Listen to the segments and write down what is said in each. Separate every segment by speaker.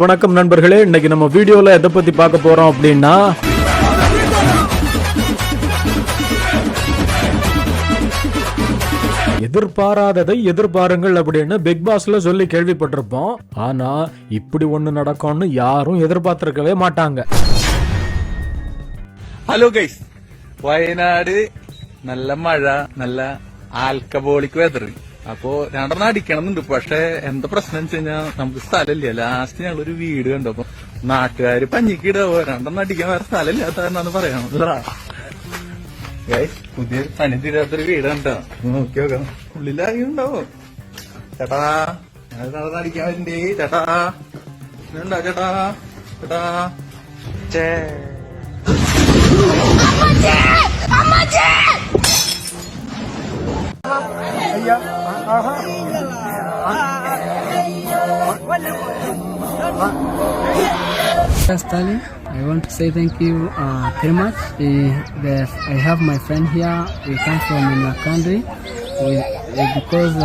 Speaker 1: வணக்கம் நண்பர்களே, இன்னைக்கு நம்ம வீடியோல எதை பத்தி பார்க்க போறோம் அப்படின்னா, எதிர்பாராததை எதிர்பாருங்கள் அப்படின்னு பிக் பாஸ்ல சொல்லி கேள்விப்பட்டிருப்போம். ஆனா இப்படி ஒண்ணு நடக்கும்னு யாரும் எதிர்பார்த்திருக்கவே மாட்டாங்க.
Speaker 2: ഹലോ ഗൈസ്, വയനാട് നല്ല മഴ, നല്ല ആൽക്കബോളിക് വെതർ. അപ്പോ രണ്ടെണ്ണം അടിക്കണമെന്നുണ്ട്. പക്ഷെ എന്താ പ്രശ്നം വെച്ച് കഴിഞ്ഞാൽ നമുക്ക് സ്ഥലമില്ല. ലാസ്റ്റ് ഞങ്ങളൊരു വീട് കണ്ടപ്പോ നാട്ടുകാര് പഞ്ഞിക്കിടാവോ, രണ്ടെണ്ണം അടിക്കാൻ വേറെ സ്ഥലമില്ലാത്തതെന്നാണ് പറയാണത്. ഗൈസ്, പുതിയ പണി തീരാത്തൊരു വീട് കണ്ടോ, നോക്കി നോക്കാം. ഉള്ളിലാകെ ഉണ്ടാവോ? ചേട്ടാ, രണ്ടെണ്ണം അടിക്കാൻ വരണ്ടേ ചേട്ടാ? ഉണ്ടോ ചേട്ടാ? ചേട്ടാ ചേ
Speaker 3: Stalin, I want to say thank you very much. I have my friend here. We come from in your country because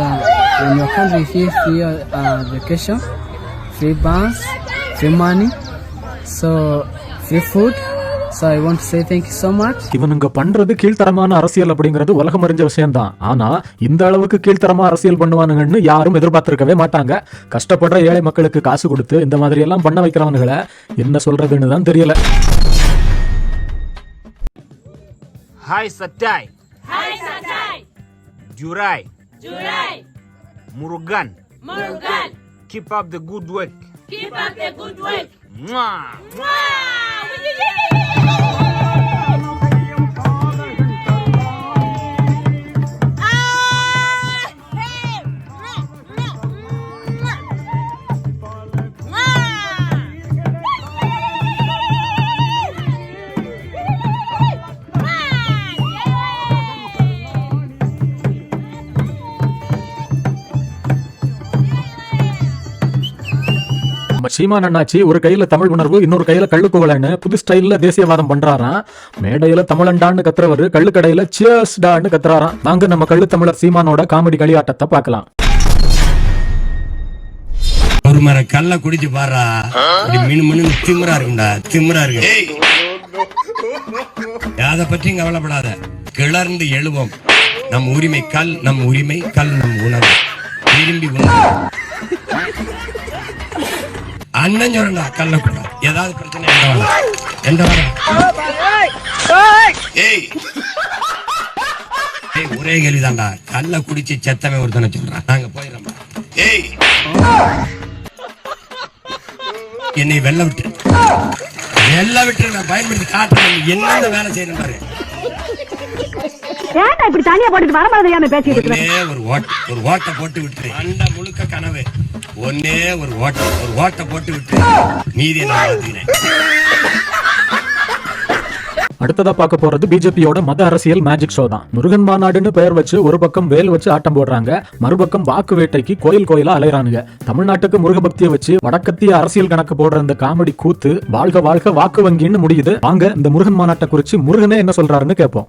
Speaker 3: in your country here free vacation, free bus, free money, so free food. So I want to say thank you so much.
Speaker 1: இவனுங்க பண்றது கீழ்த்தரமான அரசியல் அப்படிங்கிறது உலகம் அறிஞ்ச விஷயம் தான். ஆனா இந்த அளவுக்கு கீழ்த்தரமா அரசியல் பண்ணுவானுங்கன்னு யாரும் எதிர்பார்த்திருக்கவே மாட்டாங்க. கஷ்டப்படுற ஏழை மக்களுக்கு காசு கொடுத்து இந்த மாதிரி எல்லாம் பண்ண வைக்கிறவனுங்களை என்ன சொல்றதுன்னு தான் தெரியல.
Speaker 4: Hai Satai. Hai Satai. Jurai. Jurai. Murugan. Murugan. Keep up the good work. Keep up the good work. Mwah. Mwah.
Speaker 1: சீமான் அண்ணாச்சி ஒரு கையில தமிழ் உணர்வு, இன்னொரு கையில கள்ளுக்குவலன்னு புது ஸ்டைல்ல தேசியவாதம் பண்றாராம். மேடையில தமிழண்டான்னு கத்துறவரு கள்ளுக்கடையில சியர்ஸ்டான்னு கத்துறாராம். வாங்க நம்ம கள்ளு தமிழர் சீமானோட காமெடி களியாட்டத்தை பார்க்கலாம்.
Speaker 5: ஒரு மர கல்ல குடிச்சு பாரா, மினு திமிரா இருக்குண்டா, திமிரா இருக்கு. அத பற்றி கவலைப்படாத, கிளர்ந்து எழுவோம். நம் உரிமை கல், நம் உரிமை கல், நம் உணர்வு விரும்பி உணர்வு. அண்ணன் சொல்றா, கல்ல கூட ஏதாவது பிரச்சனை ஒரே கேள்விதான்டா, கல்ல குடிச்சு செத்தமே ஒருத்தனை சொல்றான். நாங்க போயிடறோம். ஏய், என்னை வெள்ள விட்டு நான் பயன்படுத்தி காட்டுறேன். என்னென்ன வேலை செய்யணும் பாரு. ஒரு ஓட்டை போட்டு விட்டு அண்ட முழுக்க கனவு. ஒன்னே ஒரு ஓட்டை போட்டு விட்டு மீதியை நான் மாத்தினேன்.
Speaker 1: அடுத்ததா பார்க்க போறது பிஜேபியோட மத அரசியல் மேஜிக் ஷோ தான். முருகன் மாநாடுன்னு பெயர் வச்சு ஒரு பக்கம் வேல் வச்சு ஆட்டம் போடுறாங்க, மறுபக்கம் வாக்கு வேட்டைக்கு கோயில் கோயிலா அலையறானுங்க. தமிழ்நாட்டுக்கு முருக பக்தியை வச்சு வடக்கத்திய அரசியல் கணக்கு போடுற இந்த காமெடி கூத்து வாழ்க வாழ்க வாக்கு வங்கின்னு முடியுது. வாங்க இந்த முருகன் மாநாட்டை குறிச்சு முருகனே என்ன சொல்றாருன்னு கேட்போம்.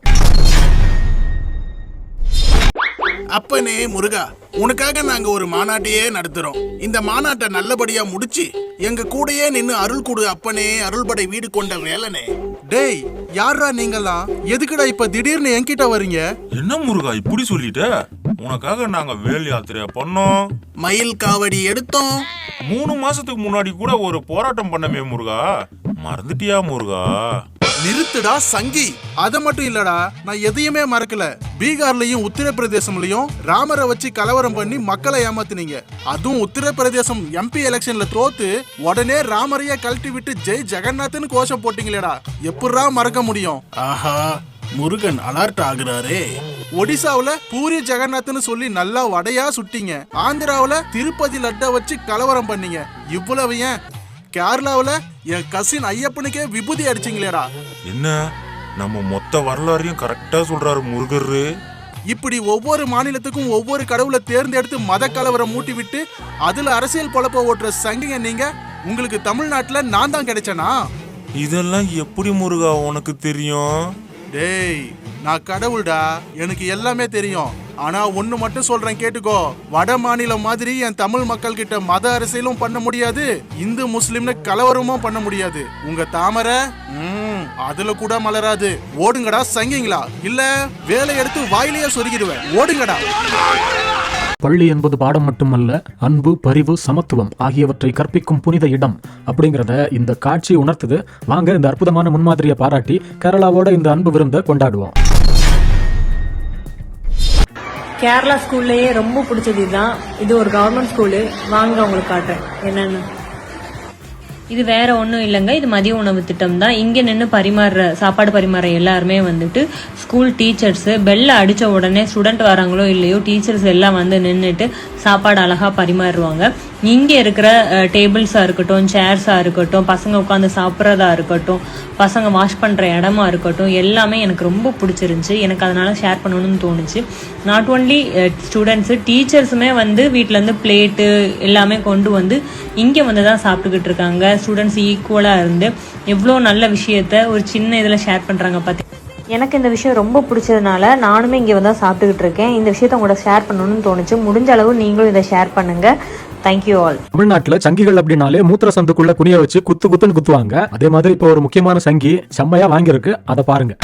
Speaker 6: அப்பனே முருகா, உனக்காக நாங்க ஒரு மாநாட்டையே நடத்துறோம். இந்த மாநாட்டை நல்லபடியா முடிச்சு எங்க கூடயே நின்னு அருள் கொடு அப்பனே, அருள்படை வீடு கொண்ட வேலனே. டேய், யாரா நீங்களாம்? எதுக்குடா இப்ப திடீர்னு என்கிட்ட வரீங்க?
Speaker 7: என்ன முருகா இப்படி சொல்லிட்ட? உனக்காக நாங்க வேல் யாத்திரையா பண்ணோம்,
Speaker 6: மயில் காவடி எடுத்தோம்.
Speaker 7: 3 மாசத்துக்கு முன்னாடி கூட ஒரு போராட்டம் பண்ணமே முருகா, மறந்துட்டியா முருகா?
Speaker 6: நிறுத்துடா சங்கி. அத மட்டும் இல்லடா, நான் எதையுமே மறக்கல. பீகார்லயும் உத்தரப்பிரதேசம்லயும் ராமரை வச்சு கலவரம் பண்ணி மக்களை ஏமாத்துனீங்க. அதுவும் உத்தரப்பிரதேசம் MP எலெக்ஷன்ல தோத்து உடனே ராமரைய கழட்டி விட்டு ஜெய் ஜெகநாத்னு கோஷம் போட்டீங்களேடா, எப்படா மறக்க முடியும்? ஆஹா, முருகன் அலர்ட் ஆகுறாரே. ஒடிசாவுல பூரி ஜெகநாத்னு சொல்லி நல்லா வடையா சுட்டீங்க. ஆந்திராவுல திருப்பதி லட்டை வச்சு கலவரம் பண்ணீங்க. இவ்வளவு ஏன் கேரளாவுல என் கசின் ஐயப்பனுக்கே விபூதி அடிச்சிங்களேடா.
Speaker 7: என்ன நம்ம மொத்த வரலாறையும் கரெக்டா சொல்றாரு முருகரு.
Speaker 6: இப்படி ஒவ்வொரு மாநிலத்துக்கும் ஒவ்வொரு கடவுளை தேர்ந்தெடுத்து மத கலவரம் மூட்டி விட்டு அதுல அரசியல் பொழப்ப ஓட்டுற சங்கிங்க நீங்க. உங்களுக்கு தமிழ்நாட்டுல நான் தான் கிடைச்சனா?
Speaker 7: இதெல்லாம் எப்படி முருகா உனக்கு தெரியும்?
Speaker 6: டேய், நான் கடவுள்டா, எனக்கு எல்லாமே தெரியும். ஆனா ஒண்ணு மட்டும் சொல்றேன் கேட்டுக்கோ, வட மாநிலம் மாதிரி என் தமிழ் மக்கள் கிட்ட மத அரசியலும் பண்ண முடியாது, இந்து முஸ்லிம்னு கலவரமும் பண்ண முடியாது. உங்க தாமரை அதுல கூட மலராது. ஓடுங்கடா சங்கிங்களா, இல்ல வேலை எடுத்து வாயிலேயே சொருகிடுவேன். ஓடுங்கடா.
Speaker 1: பள்ளி என்பது பாடம் மட்டுமல்ல, அன்பு, பரிவு, சமத்துவம் ஆகியவற்றை கற்பிக்கும் புனித இடம் அப்படிங்கறத இந்த காட்சி உணர்த்துது. வாங்க இந்த அற்புதமான முன்மாதிரியை பாராட்டி கேரளாவோட இந்த அன்பு விருந்தை கொண்டாடுவோம்.
Speaker 8: கேரளா ஸ்கூல்லையே ரொம்ப பிடிச்சது இதுதான். இது ஒரு கவர்மெண்ட் ஸ்கூலு. வாங்க உங்களுக்கு காட்டுறேன் என்னன்னு. இது வேற ஒன்றும் இல்லைங்க, இது மதிய உணவு திட்டம் தான். இங்கே நின்று சாப்பாடு பரிமாற எல்லாருமே வந்துட்டு ஸ்கூல் டீச்சர்ஸ். பெல்ல அடிச்ச உடனே ஸ்டூடெண்ட் வராங்களோ இல்லையோ டீச்சர்ஸ் எல்லாம் வந்து நின்றுட்டு சாப்பாடு அழகா பரிமாறுவாங்க. இங்க இருக்கிற டேபிள்ஸா இருக்கட்டும், சேர்ஸா இருக்கட்டும், பசங்க உட்காந்து சாப்பிட்றதா இருக்கட்டும், பசங்க வாஷ் பண்ற இடமா இருக்கட்டும், எல்லாமே எனக்கு ரொம்ப பிடிச்சிருந்துச்சு. எனக்கு அதனால ஷேர் பண்ணணும்னு தோணுச்சு. நாட் ஓன்லி ஸ்டூடெண்ட்ஸ், டீச்சர்ஸுமே வந்து வீட்டுல இருந்து பிளேட்டு எல்லாமே கொண்டு வந்து இங்க வந்து தான் சாப்பிட்டுக்கிட்டு இருக்காங்க. ஸ்டூடெண்ட்ஸ் ஈக்குவலா இருந்து எவ்வளோ நல்ல விஷயத்த ஒரு சின்ன இதுல ஷேர் பண்றாங்க பார்த்து. எனக்கு இந்த விஷயம் ரொம்ப பிடிச்சதுனால நானுமே இங்கே வந்து சாப்பிட்டுக்கிட்டு இருக்கேன். இந்த விஷயத்த உங்களோட ஷேர் பண்ணணும்னு தோணுச்சு. முடிஞ்ச அளவு நீங்களும் இதை ஷேர் பண்ணுங்க. Thank you all.
Speaker 1: தமிழ்நாட்டுல சங்கிகள் அப்படின்னாலே மூத்திர சந்துக்குள்ள குனிய வச்சு குத்துன்னு குத்துவாங்க. அதே மாதிரி இப்போ ஒரு முக்கியமான சங்கி செம்மையா வாங்கியிருக்கு, அதை பாருங்க.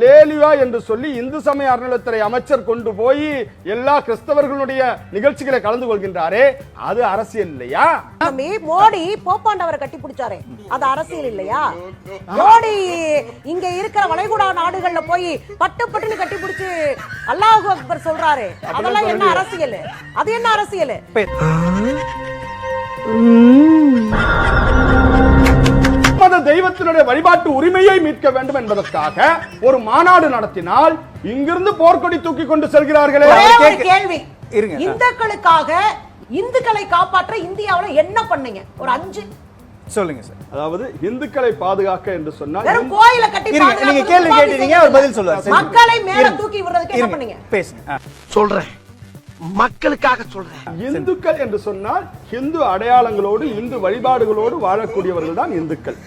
Speaker 9: லேலியா என்று சொல்லி இந்து சமய அறநிலையத்துறை அமைச்சர் கொண்டு போய் எல்லா கிறிஸ்தவர்களுடைய நிகழ்ச்சிகளை கலந்து கொள்கின்றாரே, அது அரசியல் இல்லையா?
Speaker 10: மோடி போப்பாண்டவரை கட்டி பிடிச்சாரே, அது அரசியல் இல்லையா? மோடி இங்க இருக்கிற வளைகுடா நாடுகள்ல போய் பட்டுன்னு கட்டி பிடிச்சு அல்லாஹ் அக்பர் சொல்றாரு, அதெல்லாம் என்ன அரசியல்? அது என்ன அரசியல்?
Speaker 9: தெய்வத்தினுடைய வழிபாட்டு உரிமையை மீட்க வேண்டும் என்பதற்காக ஒரு மாநாடு நடத்தினால் இங்கிருந்து போர்க்கொடி தூக்கி கொண்டு செல்கிறார்களே.
Speaker 10: கேள்வி, இந்துக்களுக்காக இந்துக்களை காப்பாற்ற இந்தியாவில் என்ன பண்ணீங்க? ஒரு 5
Speaker 9: சொல்லுங்க சார். அதாவது இந்துக்களை பாதுகாக்க என்று சொன்னால்
Speaker 10: வெறும் கோயிலை கட்டி பாதுகாக்க.
Speaker 9: நீங்க கேள்வி கேட்டீங்க, அவர் பதில் சொல்றாரு.
Speaker 10: மக்களை மேல தூக்கி விடுறதுக்கு என்ன பண்ணீங்க?
Speaker 9: பேசுங்க.
Speaker 11: சொல்றேன், மக்களுக்காக சொல்றேன்.
Speaker 9: இந்துக்கள் என்று சொன்னால் இந்து அடையாளங்களோடு இந்து வழிபாடுகளோடு வாழக்கூடியவர்கள் தான் இந்துக்கள்.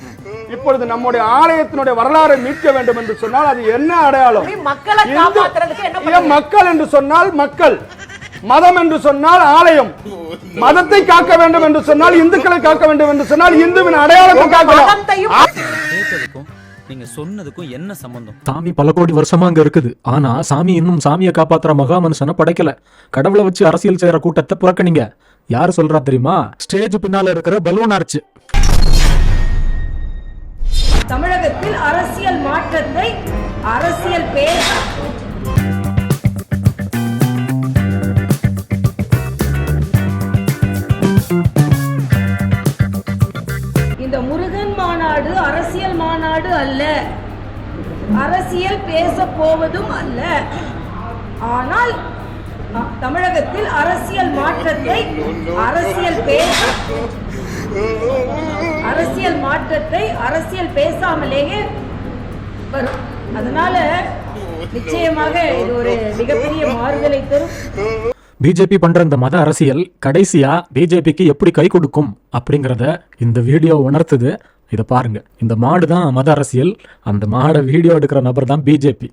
Speaker 9: இப்பொழுது நம்முடைய ஆலயத்தினுடைய வரலாறை மீட்க வேண்டும் என்று சொன்னால் அது என்ன அடையாளம்?
Speaker 10: மக்களை காப்பாற்றுறதுக்கு என்ன பண்ணீங்க?
Speaker 9: மக்கள் என்று சொன்னால் மக்கள், மதம் என்று சொன்னால் ஆலயம், மதத்தை காக்க வேண்டும் என்று சொன்னால் இந்துக்களை காக்க வேண்டும் என்று சொன்னால் இந்துவின் அடையாளத்தை காக்கலாம்.
Speaker 12: நீங்க சொன்னதுக்கும் என்ன சம்பந்தம்?
Speaker 1: சாமி பல கோடி வருஷமா அங்க இருக்குது. ஆனா சாமி இன்னும் சாமியை காப்பாத்துற மகா மனுஷனை படைக்கல. கடவுளை வச்சு அரசியல் செய்யற கூட்டத்தை புறக்கணிங்க. யாரு சொல்றா தெரியுமா? ஸ்டேஜ் பின்னால இருக்கிற பலூன் ஆர்ச்.
Speaker 8: தமிழகத்தில் அரசியல் மாற்றத்தை அரசியல் பேர் இந்த முருகன் மாநாடு அரசியல் மாநாடு அல்ல, அரசியல் பேச போவதும் அல்ல. ஆனால் தமிழகத்தில் அரசியல் மாற்றத்தை அரசியல் மாற்றத்தை அரசியல் பேசாமலேயே வரும். அதனால நிச்சயமாக இது ஒரு மிகப்பெரிய மாறுதலை தரும்.
Speaker 1: பிஜேபி பண்ற இந்த மத அரசியல் கடைசியா பிஜேபிக்கு எப்படி கை கொடுக்கும் அப்படிங்கறத இந்த வீடியோ உணர்த்துது. இத பாருங்க. இந்த மாடு தான் மத அரசியல், அந்த மாடை வீடியோ எடுக்கிற நபர் தான் பிஜேபி.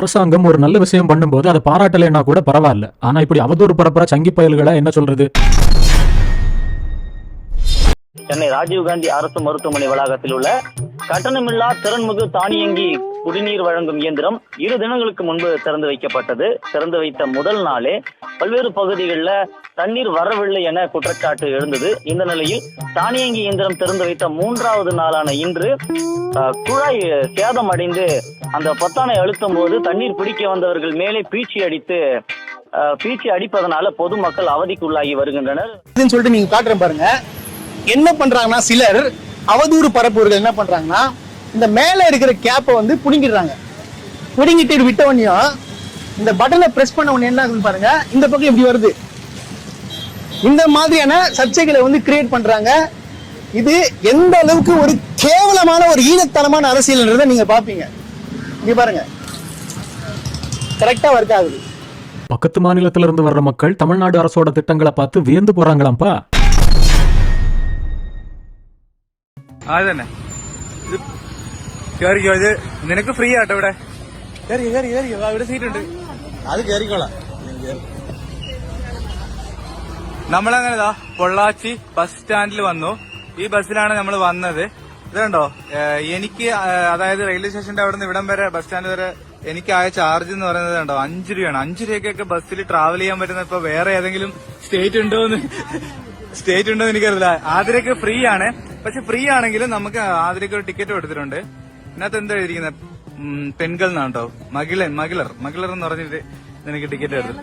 Speaker 1: அரசாங்கம் ஒரு நல்ல விஷயம் பண்ணும்போது அதை பாராட்டலைன்னா கூட பரவாயில்ல. ஆனா இப்படி அவதூறு பரப்புற சங்கி பயல்களை என்ன சொல்றது?
Speaker 13: சென்னை ராஜீவ்காந்தி அரசு மருத்துவமனை வளாகத்தில் உள்ள கட்டணமில்லா திறன்மிகு தானியங்கி குடிநீர் வழங்கும் இயந்திரம் 2 தினங்களுக்கு முன்பு திறந்து வைக்கப்பட்டது. திறந்து வைத்த முதல் நாளே பல்வேறு பகுதிகளில் தண்ணீர் வரவில்லை என குற்றச்சாட்டு எழுந்தது. இந்த நிலையில் தானியங்கி இயந்திரம் திறந்து வைத்த 3வது நாளான இன்று குழாய் சேதம் அடைந்து அந்த பொத்தானை அழுத்தும் போது தண்ணீர் பிடிக்க வந்தவர்கள் மேலே பீச்சி அடிப்பதனால பொதுமக்கள் அவதிக்குள்ளாகி வருகின்றனர்.
Speaker 11: சொல்லிட்டு நீங்க காட்டுறேன் பாருங்க.
Speaker 9: என்ன பண்றாங்கன்னா சிலர் அவதூறு பரப்புவர்கள் என்ன பண்றாங்கன்னா இந்த மேல இருக்கிற கேப்பை வந்து புடுங்கிடுறாங்க. புடுங்கிட்டு விட்ட உடனேயும் இந்த பட்டனை பிரஸ் பண்ண உடனே என்ன ஆகுதுன்னு பாருங்க, இந்த பக்கம் இப்படி வருது. இந்த மாதிரியான சர்ச்சைகளை வந்து கிரியேட் பண்றாங்க. இது எந்த அளவுக்கு ஒரு கேவலமான ஒரு ஈனத்தனமான அரசியல்ன்றதை நீங்க பாப்பீங்க. இங்க பாருங்க, கரெக்டா ஒர்க் ஆகுது.
Speaker 1: பக்கத்து மாநிலத்தில இருந்து வர்ற மக்கள் தமிழ்நாடு அரசோட திட்டங்களை பார்த்து வியந்து போறாங்களாம்ப்பா.
Speaker 2: അതന്നെ ഇത് കേറിക്കോ, ഇത് നിനക്ക് ഫ്രീ ആട്ടോ ഇവിടെ. ഇവിടെ സീറ്റ് ഉണ്ട്, അത് കേറിക്കോളാം. നമ്മളങ്ങനെതാ പൊള്ളാച്ചി ബസ് സ്റ്റാൻഡിൽ വന്നു. ഈ ബസ്സിലാണ് നമ്മൾ വന്നത്. ഇതുണ്ടോ, എനിക്ക് അതായത് റെയിൽവേ സ്റ്റേഷന്റെ അവിടെ നിന്ന് ഇവിടം വരെ ബസ് സ്റ്റാൻഡ് വരെ എനിക്ക് ആയ ചാർജ് എന്ന് പറയുന്നത് കണ്ടോ 5 രൂപയാണ്. 5 രൂപയ്ക്കൊക്കെ ബസ്സിൽ ട്രാവൽ ചെയ്യാൻ പറ്റുന്ന ഇപ്പൊ വേറെ ഏതെങ്കിലും സ്റ്റേറ്റ് ഉണ്ടോന്ന് എനിക്കറിയില്ല. ആതിരക്ക് ഫ്രീ ആണ്. പക്ഷെ ഫ്രീ ആണെങ്കിലും നമുക്ക് ആതിരക്ക് ഒരു ടിക്കറ്റ് എടുത്തിട്ടുണ്ട്. ഇതിനകത്ത് എന്താ എഴുതിയിരിക്കുന്നത്, പെൺകൾ എന്നാണ് കേട്ടോ, മകിളർ എന്ന് പറഞ്ഞിട്ട് എനിക്ക് ടിക്കറ്റ് എടുത്തു.